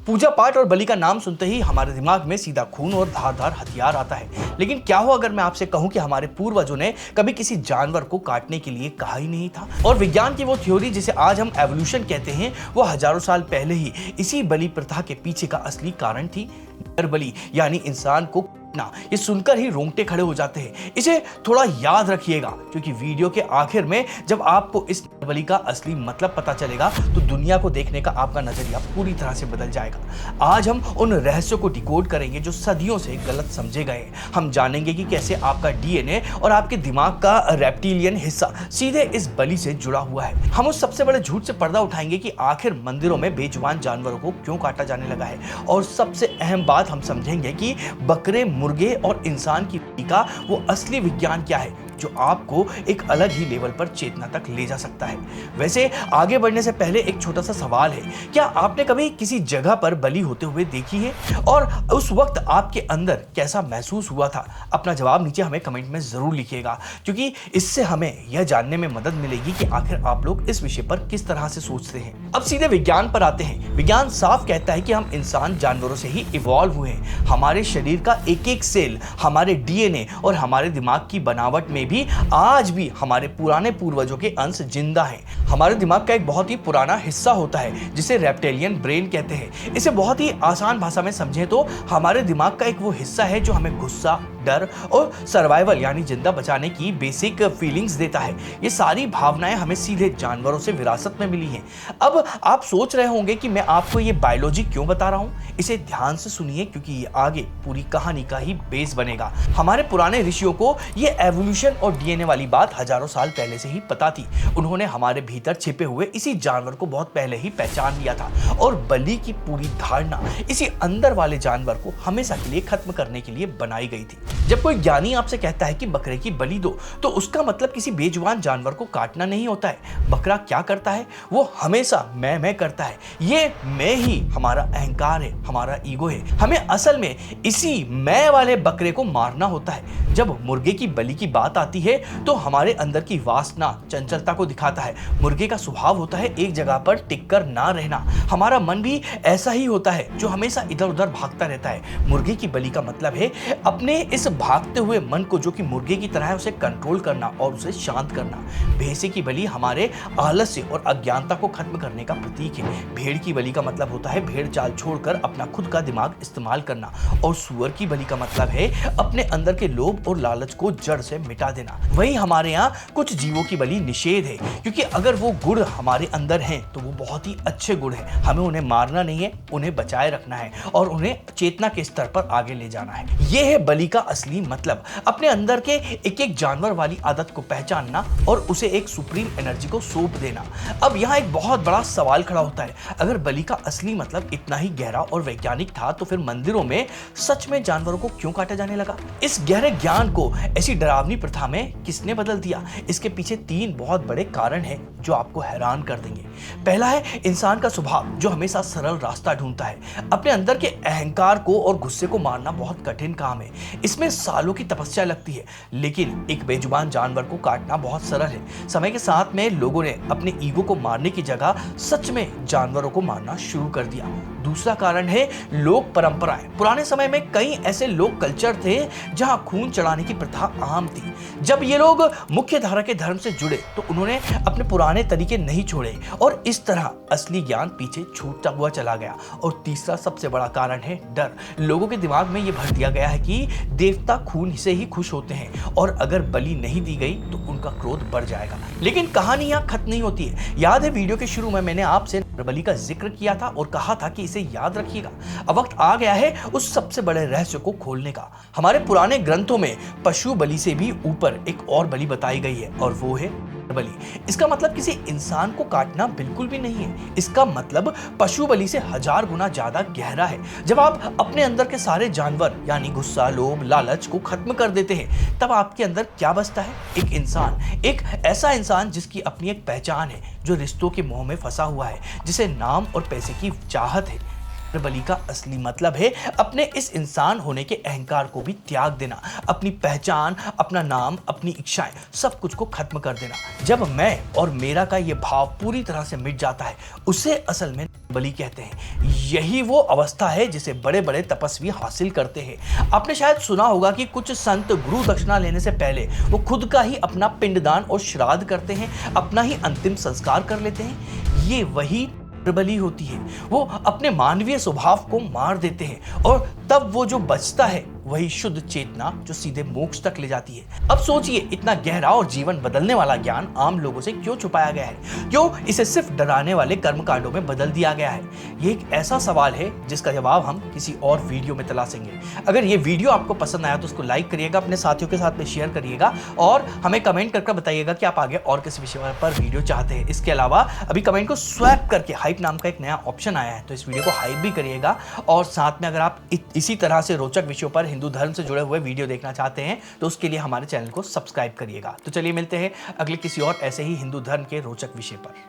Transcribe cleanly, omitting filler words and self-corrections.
पूजा पाठ और बलि का नाम सुनते ही हमारे दिमाग में सीधा खून और धारदार हथियार आता है। लेकिन क्या हो अगर मैं आपसे कहूं कि हमारे पूर्वजों ने कभी किसी जानवर को काटने के लिए कहा ही नहीं था। और विज्ञान की वो थ्योरी जिसे आज हम एवोल्यूशन कहते हैं, वो हजारों साल पहले ही इसी बलि प्रथा के पीछे का असली कारण थी। बलि यानी इंसान को ना, ये सुनकर ही रोंगटे खड़े हो जाते हैं। इसे थोड़ा याद रखिएगा, क्योंकि वीडियो के आखिर में जब आपको इस बलि का असली मतलब पता चलेगा तो दुनिया को देखने का आपका नजरिया पूरी तरह से बदल जाएगा। आज हम उन रहस्यों को डिकोड करेंगे जो सदियों से गलत समझे गए। हम जानेंगे कि कैसे आपका डीएनए और आपके दिमाग का रेप्टिलियन हिस्सा सीधे इस बलि से जुड़ा हुआ है। हम उस सबसे बड़े झूठ से पर्दा उठाएंगे कि आखिर मंदिरों में बेजुबान जानवरों को क्यों काटा जाने लगा है। और सबसे अहम बात हम समझेंगे कि बकरे, मुर्गे और इंसान की का वो असली विज्ञान क्या है, जो आपको एक अलग ही लेवल पर चेतना तक ले जा सकता है। वैसे आगे बढ़ने से पहले एक छोटा सा सवाल है, क्या आपने कभी किसी जगह पर बलि होते हुए देखी है और उस वक्त आपके अंदर कैसा महसूस हुआ था? अपना जवाब नीचे हमें कमेंट में जरूर लिखिएगा, क्योंकि इससे हमें यह जानने में मदद मिलेगी कि आखिर आप लोग इस विषय पर किस तरह से सोचते हैं। अब सीधे विज्ञान पर आते हैं। विज्ञान साफ कहता है कि हम इंसान जानवरों से ही इवॉल्व हुए हैं। हमारे शरीर का एक एक सेल, हमारे डीएनए और हमारे दिमाग की बनावट में भी आज भी हमारे पुराने पूर्वजों के अंश जिंदा हैं। हमारे दिमाग का एक बहुत ही पुराना हिस्सा होता है जिसे रेप्टिलियन ब्रेन कहते हैं। इसे बहुत ही आसान भाषा में समझें तो हमारे दिमाग का एक वो हिस्सा है जो हमें गुस्सा, डर और सर्वाइवल यानी जिंदा बचाने की बेसिक फीलिंग्स देता है। ये सारी भावनाएं हमें सीधे जानवरों से विरासत में मिली हैं। अब आप सोच रहे होंगे कि मैं आपको ये बायोलॉजी क्यों बता रहा हूं। इसे ध्यान से सुनिए, क्योंकि ये आगे पूरी कहानी का ही बेस बनेगा। हमारे पुराने ऋषियों को ये एवोल्यूशन और डीएनए वाली बात हजारों साल पहले से ही पता थी। उन्होंने हमारे भीतर छिपे हुए इसी जानवर को बहुत पहले ही पहचान लिया था और बलि की पूरी धारणा इसी अंदर वाले जानवर को हमेशा के लिए खत्म करने के लिए बनाई गई थी। जब कोई ज्ञानी आपसे कहता है कि बकरे की बलि दो, तो उसका मतलब किसी बेजुबान जानवर को काटना नहीं होता है। बकरा क्या करता है? वो हमेशा मैं करता है। ये मैं ही हमारा अहंकार है, हमारा ईगो है। हमें असल में इसी मैं वाले बकरे को मारना होता है। जब मुर्गे की बलि की बात आती है तो हमारे अंदर की वासना चंचलता को दिखाता है। मुर्गे का स्वभाव होता है एक जगह पर टिककर ना रहना। हमारा मन भी ऐसा ही होता है जो हमेशा इधर उधर भागता रहता है। मुर्गे की बलि का मतलब है अपने इस भागते हुए मन को, जो कि मुर्गे की तरह है, उसे कंट्रोल करना और उसे शांत करना। भैंसे की बलि हमारे आलस्य और अज्ञानता को खत्म करने का प्रतीक है। भेड़ की बलि का मतलब होता है भेड़ चाल छोड़कर अपना खुद का दिमाग इस्तेमाल करना। और सुअर की बलि का मतलब है अपने अंदर के लोभ और लालच को जड़ से मिटा देना। वहीं हमारे यहाँ कुछ जीवों की बलि निषेध है, क्योंकि अगर वो गुण हमारे अंदर हैं तो वो बहुत ही अच्छे गुण हैं। हमें उन्हें मारना नहीं है, उन्हें बचाए रखना है और उन्हें चेतना के स्तर पर आगे ले जाना है। यह है बलि का असली मतलब, अपने अंदर के एक एक जानवर वाली आदत को पहचानना और उसे एक सुप्रीम एनर्जी को सौंप देना। अब यहाँ एक बहुत बड़ा सवाल खड़ा होता है, अगर बलि का असली मतलब इतना ही गहरा और वैज्ञानिक था तो फिर मंदिरों में सच में जानवरों को क्यों काटा जाने लगा? इस गहरे ज्ञान को ऐसी डरावनी प्रथा में किसने बदल दिया? इसके पीछे तीन बहुत बड़े कारण हैं जो आपको हैरान कर देंगे। पहला है इंसान का स्वभाव, जो हमेशा सरल रास्ता ढूंढता है। अपने अंदर के अहंकार को और गुस्से को मारना बहुत कठिन काम है। इसमें सालों की तपस्या लगती है, लेकिन एक बेजुबान जानवर को काटना बहुत सरल है। समय के साथ में लोगों ने अपने ईगो को मारने की जगह सच में जानवरों को मारना शुरू कर दिया। दूसरा कारण है लोक परंपराएं। पुराने समय में कई ऐसे लोक कल्चर थे जहां खून चढ़ाने की प्रथा आम थी। जब ये लोग मुख्य धारा के धर्म से जुड़े तो उन्होंने अपने पुराने तरीके नहीं छोड़े और इस तरह असली ज्ञान पीछे छूटता हुआ चला गया। और तीसरा सबसे बड़ा कारण है डर। लोगों के दिमाग में यह भर दिया गया है कि देवता खून से ही खुश होते हैं और अगर बलि नहीं दी गई तो उनका क्रोध बढ़ जाएगा। लेकिन कहानी यहाँ खत्म नहीं होती है। याद है वीडियो के शुरू में मैंने आपसे बलि का जिक्र किया था और कहा था कि इसे याद रखिएगा। अब वक्त आ गया है उस सबसे बड़े रहस्य को खोलने का। हमारे पुराने ग्रंथों में पशु बलि से भी ऊपर एक और बलि बताई गई है और वो है बलि। इसका मतलब किसी इंसान को काटना बिल्कुल भी नहीं है। इसका मतलब पशु बलि से 1000 गुना ज्यादा गहरा है। जब आप अपने अंदर के सारे जानवर यानी गुस्सा, लोभ, लालच को खत्म कर देते हैं, तब आपके अंदर क्या बचता है? एक इंसान, एक ऐसा इंसान जिसकी अपनी एक पहचान है, जो रिश्तों के मोह में फंसा हुआ है, जिसे नाम और पैसे की चाहत है। बलि का असली मतलब है अपने इस इंसान होने के अहंकार को भी त्याग देना, अपनी पहचान, अपना नाम, अपनी इच्छाएं, सब कुछ को खत्म कर देना। जब मैं और मेरा का ये भाव पूरी तरह से मिट जाता है, उसे असल में बलि कहते हैं। यही वो अवस्था है जिसे बड़े बड़े तपस्वी हासिल करते हैं। आपने शायद सुना होगा कि कुछ संत गुरु दक्षिणा लेने से पहले वो खुद का ही अपना पिंडदान और श्राद्ध करते हैं, अपना ही अंतिम संस्कार कर लेते हैं। ये वही बलि होती है। वो अपने मानवीय स्वभाव को मार देते हैं और तब वो जो बचता है वही शुद्ध चेतना जो सीधे मोक्ष तक ले जाती है। अब सोचिए, इतना गहरा और जीवन बदलने वाला ज्ञान आम लोगों से क्यों छुपाया गया है? क्यों इसे सिर्फ डराने वाले कर्मकांडों में बदल दिया गया है? ये एक ऐसा सवाल है जिसका जवाब हम किसी और वीडियो में तलाशेंगे। अगर ये वीडियो आपको पसंद आया तो उसको लाइक करिएगा, अपने साथियों के साथ में शेयर करिएगा और हमें कमेंट करके बताइएगा कि आप आगे और किस विषय पर वीडियो चाहते हैं। इसके अलावा अभी कमेंट को स्वैप करके हाइप नाम का एक नया ऑप्शन आया है, तो इस वीडियो को हाइप भी करिएगा। और साथ में अगर आप इसी तरह से रोचक विषयों पर हिंदू धर्म से जुड़े हुए वीडियो देखना चाहते हैं तो उसके लिए हमारे चैनल को सब्सक्राइब करिएगा। तो चलिए मिलते हैं अगले किसी और ऐसे ही हिंदू धर्म के रोचक विषय पर।